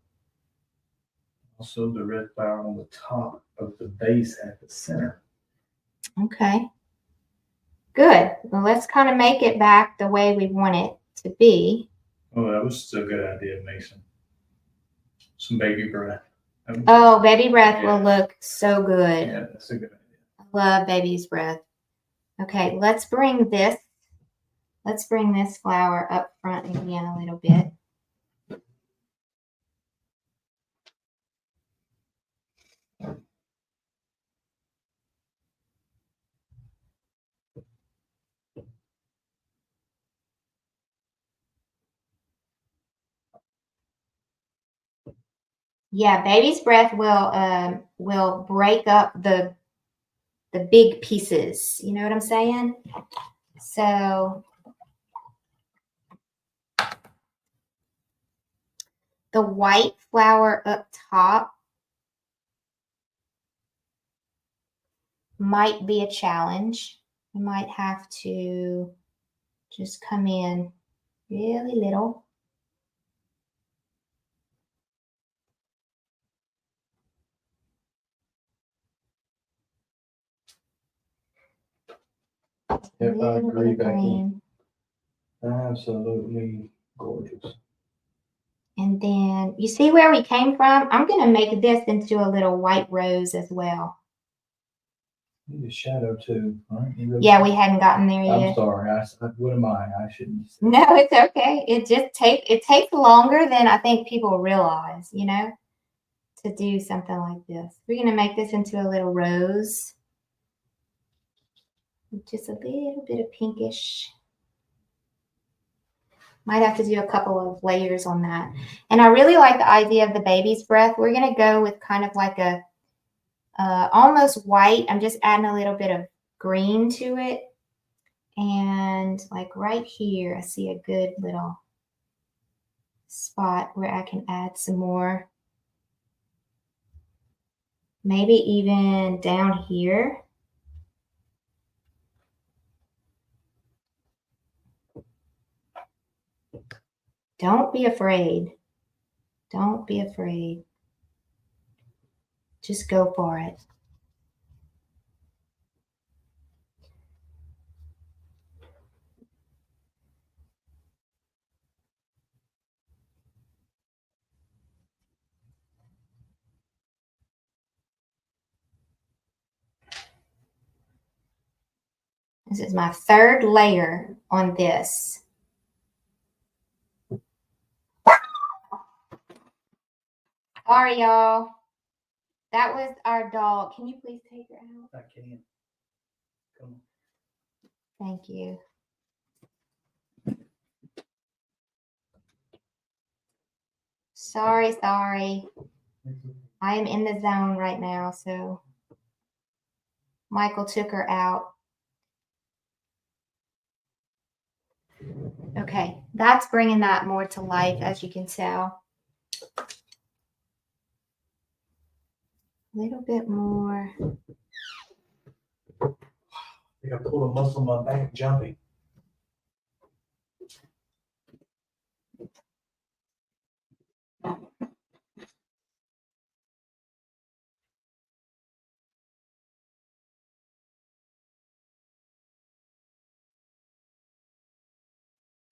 Also the red flower on the top of the base at the center. Okay. Good. Well, let's kind of make it back the way we want it to be. Oh, that was a good idea, Mason. Some baby breath. Oh, baby breath will look so good. Yeah, that's a good idea. I love baby's breath. Okay, let's bring this flower up front again a little bit. Yeah, baby's breath will break up the big pieces. You know what I'm saying? So the white flower up top might be a challenge. You might have to just come in really little. Yep, I agree, Becky. Green. Absolutely gorgeous. And then you see where we came from? I'm going to make this into a little white rose as well. Need a shadow too, right? Yeah, we hadn't gotten there I'm yet. sorry. What am I? I shouldn't. No, it's okay. It takes longer than I think people realize, you know, to do something like this. We're going to make this into a little rose. Just a little bit of pinkish. Might have to do a couple of layers on that. And I really like the idea of the baby's breath. We're going to go with kind of like a almost white. I'm just adding a little bit of green to it. And like right here, I see a good little spot where I can add some more. Maybe even down here. Don't be afraid. Don't be afraid. Just go for it. This is my third layer on this. Sorry, y'all. That was our dog. Can you please take her out? I can't. Come on. Thank you. Sorry. I am in the zone right now, so Michael took her out. Okay, that's bringing that more to life, as you can tell. A little bit more. I think I pulled a muscle in my back jumping.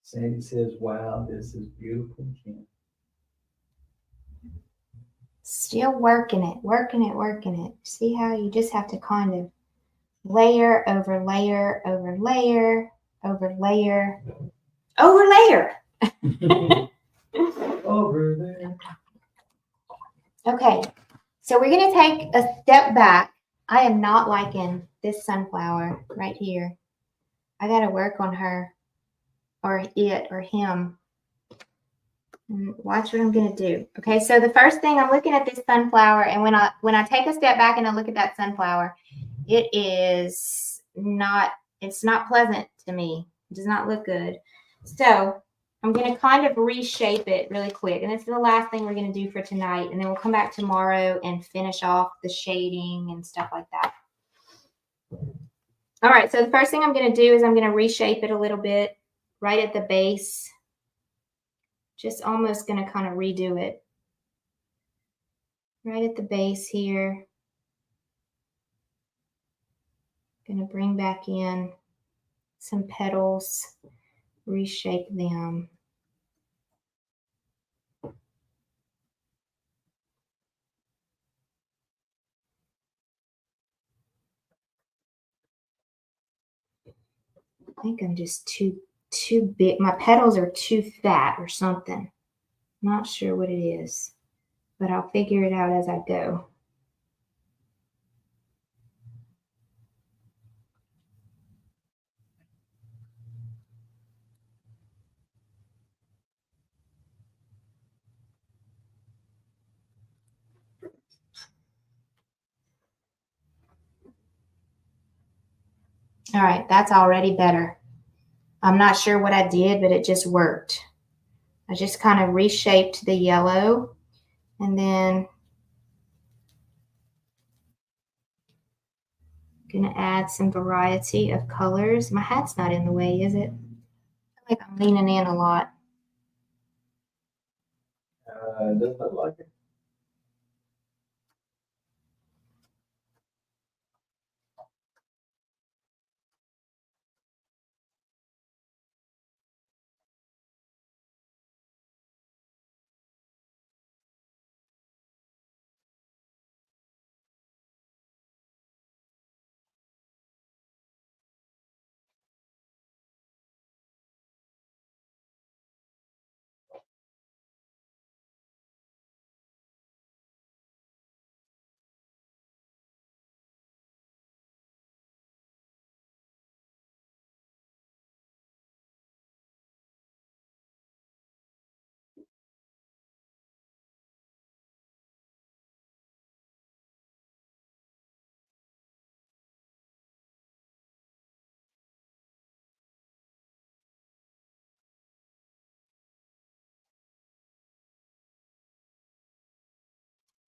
Sandy says, wow, this is beautiful. Still working it. See how you just have to kind of layer over layer over layer over layer over layer. Over there. Okay, so we're going to take a step back. I am not liking this sunflower right here. I got to work on her or it or him. And watch what I'm going to do. Okay, so the first thing, I'm looking at this sunflower, and when I take a step back and I look at that sunflower, it's not pleasant to me. It does not look good. So I'm going to kind of reshape it really quick. And this is the last thing we're going to do for tonight. And then we'll come back tomorrow and finish off the shading and stuff like that. All right, so the first thing I'm going to do is I'm going to reshape it a little bit right at the base. Just almost going to kind of redo it. Right at the base here. Going to bring back in some petals, reshape them. I think I'm just too big. My petals are too fat or something. Not sure what it is, but I'll figure it out as I go. All right, that's already better. I'm not sure what I did, but it just worked. I just kind of reshaped the yellow, and then gonna add some variety of colors. My hat's not in the way, is it? I feel like I'm leaning in a lot. It doesn't look like it.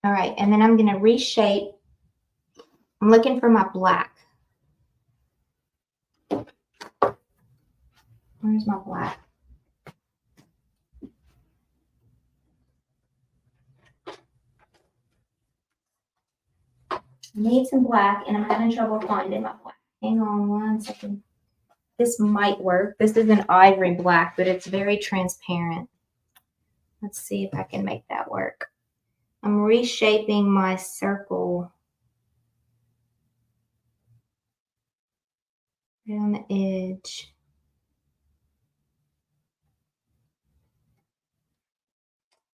All right, and then I'm gonna reshape. I'm looking for my black. Where's my black? I need some black, and I'm having trouble finding my black. Hang on one second. This might work. This is an ivory black, but it's very transparent. Let's see if I can make that work. I'm reshaping my circle right on the edge.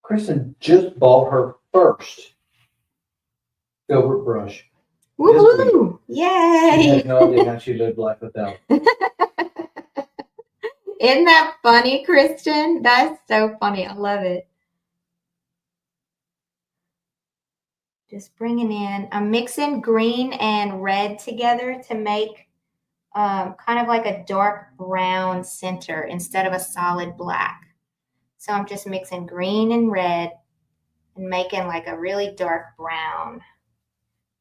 Kristen just bought her first filbert brush. Woohoo! She Yay! has no idea how she lived life without. Isn't that funny, Christian? That's so funny. I love it. Just bringing in, I'm mixing green and red together to make kind of like a dark brown center instead of a solid black. So I'm just mixing green and red and making like a really dark brown.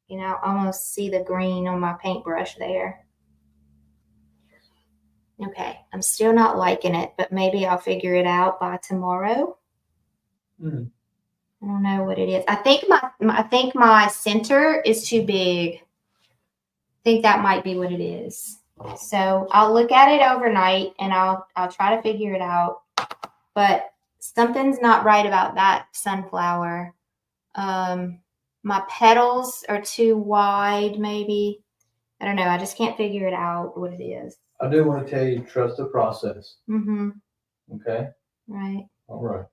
You know, almost see the green on my paintbrush there. Okay, I'm still not liking it, but maybe I'll figure it out by tomorrow. Mm. I don't know what it is. I think my center is too big. I think that might be what it is. So I'll look at it overnight and I'll try to figure it out. But something's not right about that sunflower. My petals are too wide, maybe. I don't know. I just can't figure it out what it is. I do want to tell you, trust the process. Mm-hmm. Okay? Right. All right.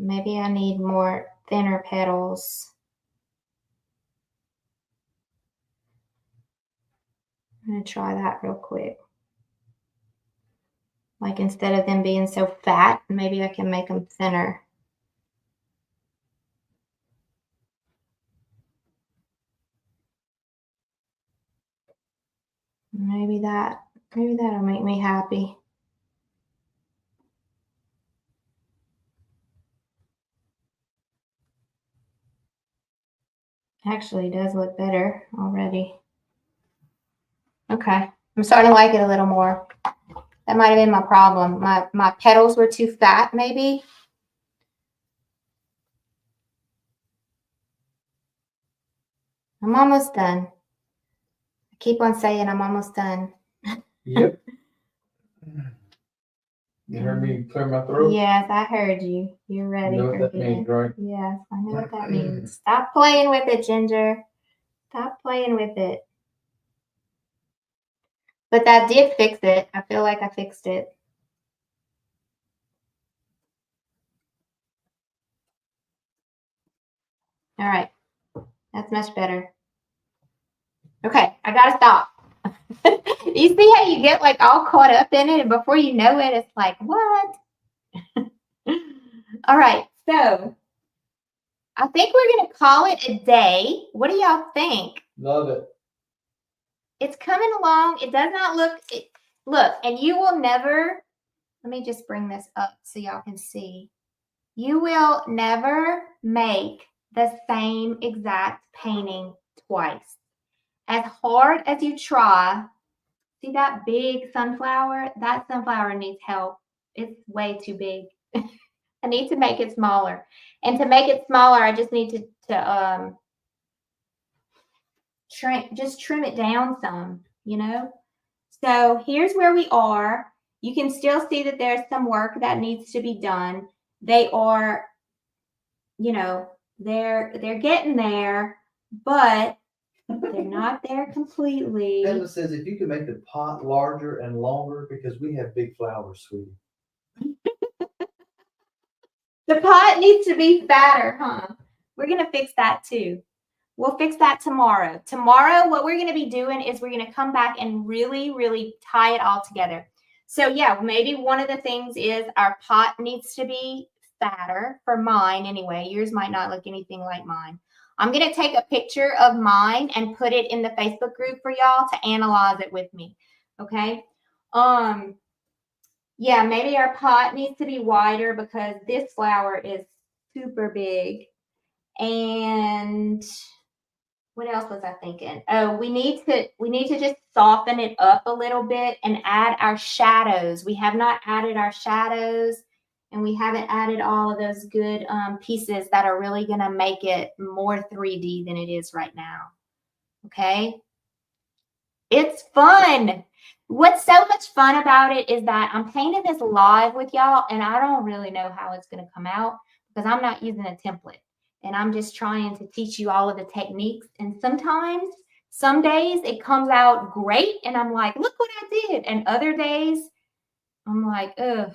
Maybe I need more thinner petals. I'm going to try that real quick. Like instead of them being so fat, maybe I can make them thinner. Maybe that'll make me happy. Actually, it does look better already. Okay, I'm starting to like it a little more. That might have been my problem. My petals were too fat, maybe. I'm almost done. I keep on saying I'm almost done. Yep. You heard me clear my throat? Yes, I heard you. You're ready You know for what that means, right? Yes, I know what that means. Stop playing with it, Ginger. Stop playing with it. But that did fix it. I feel like I fixed it. All right. That's much better. Okay, I gotta stop. You see how you get like all caught up in it, and before you know it, it's like, what? All right, so I think we're gonna call it a day. What do y'all think? Love it. It's coming along. It does not look, look, and you will never, let me just bring this up so y'all can see. You will never make the same exact painting twice. As hard as you try, see that big sunflower? That sunflower needs help. It's way too big. I need to make it smaller. And to make it smaller, I just need to trim it down some, you know? So here's where we are. You can still see that there's some work that needs to be done. They are, you know, they're getting there, but they're not there completely. Emma says if you could make the pot larger and longer because we have big flowers, sweetie. The pot needs to be fatter, huh? We're going to fix that too. We'll fix that tomorrow. Tomorrow, what we're going to be doing is we're going to come back and really, really tie it all together. So yeah, maybe one of the things is our pot needs to be fatter for mine anyway. Yours might not look anything like mine. I'm going to take a picture of mine and put it in the Facebook group for y'all to analyze it with me. Okay. Yeah, maybe our pot needs to be wider because this flower is super big. And what else was I thinking? Oh, we need to just soften it up a little bit and add our shadows. We have not added our shadows, and we haven't added all of those good pieces that are really going to make it more 3D than it is right now. Okay? It's fun. What's so much fun about it is that I'm painting this live with y'all, and I don't really know how it's going to come out because I'm not using a template. And I'm just trying to teach you all of the techniques. And sometimes, some days it comes out great. And I'm like, look what I did. And other days I'm like, ugh,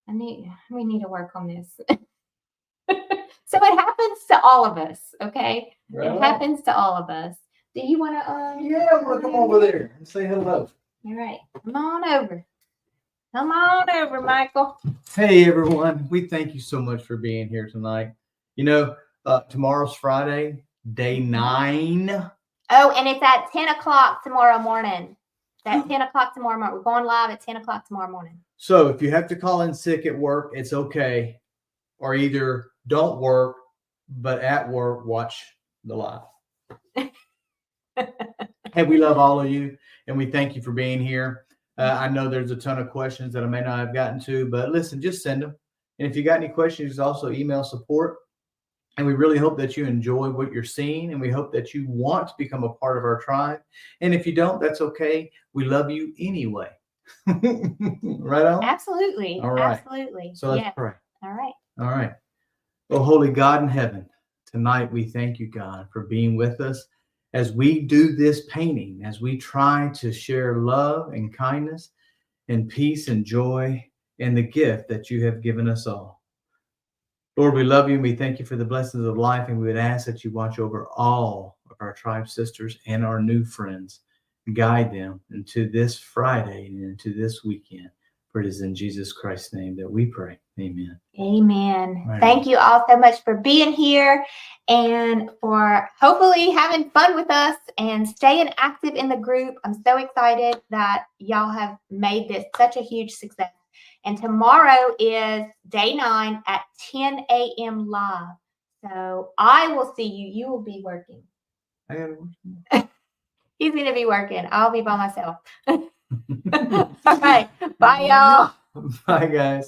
we need to work on this. So it happens to all of us. Okay. Right. It happens to all of us. Do you want to, yeah, I want to come over there and say hello. All right. Come on over. Come on over, Michael. Hey, everyone. We thank you so much for being here tonight. You know, tomorrow's Friday, day 9. Oh, and it's at 10 o'clock tomorrow morning. It's at 10 o'clock tomorrow morning. We're going live at 10 o'clock tomorrow morning. So if you have to call in sick at work, it's okay. Or either don't work, but at work, watch the live. Hey, we love all of you, and we thank you for being here. I know there's a ton of questions that I may not have gotten to, but listen, just send them. And if you got any questions, also email support. And we really hope that you enjoy what you're seeing, and we hope that you want to become a part of our tribe. And if you don't, that's okay. We love you anyway. Right on? Absolutely. All right. Absolutely. So let's pray. All right. All right. Oh, holy God in heaven, tonight we thank you, God, for being with us as we do this painting, as we try to share love and kindness and peace and joy and the gift that you have given us all. Lord, we love you and we thank you for the blessings of life, and we would ask that you watch over all of our tribe sisters and our new friends. Guide them into this Friday and into this weekend. For it is in Jesus Christ's name that we pray. Amen. Amen. Right. Thank you all so much for being here and for hopefully having fun with us and staying active in the group. I'm so excited that y'all have made this such a huge success. And tomorrow is day 9 at 10 a.m. live. So I will see you. You will be working. I gotta work. He's going to be working. I'll be by myself. All right. Bye, y'all. Bye, guys.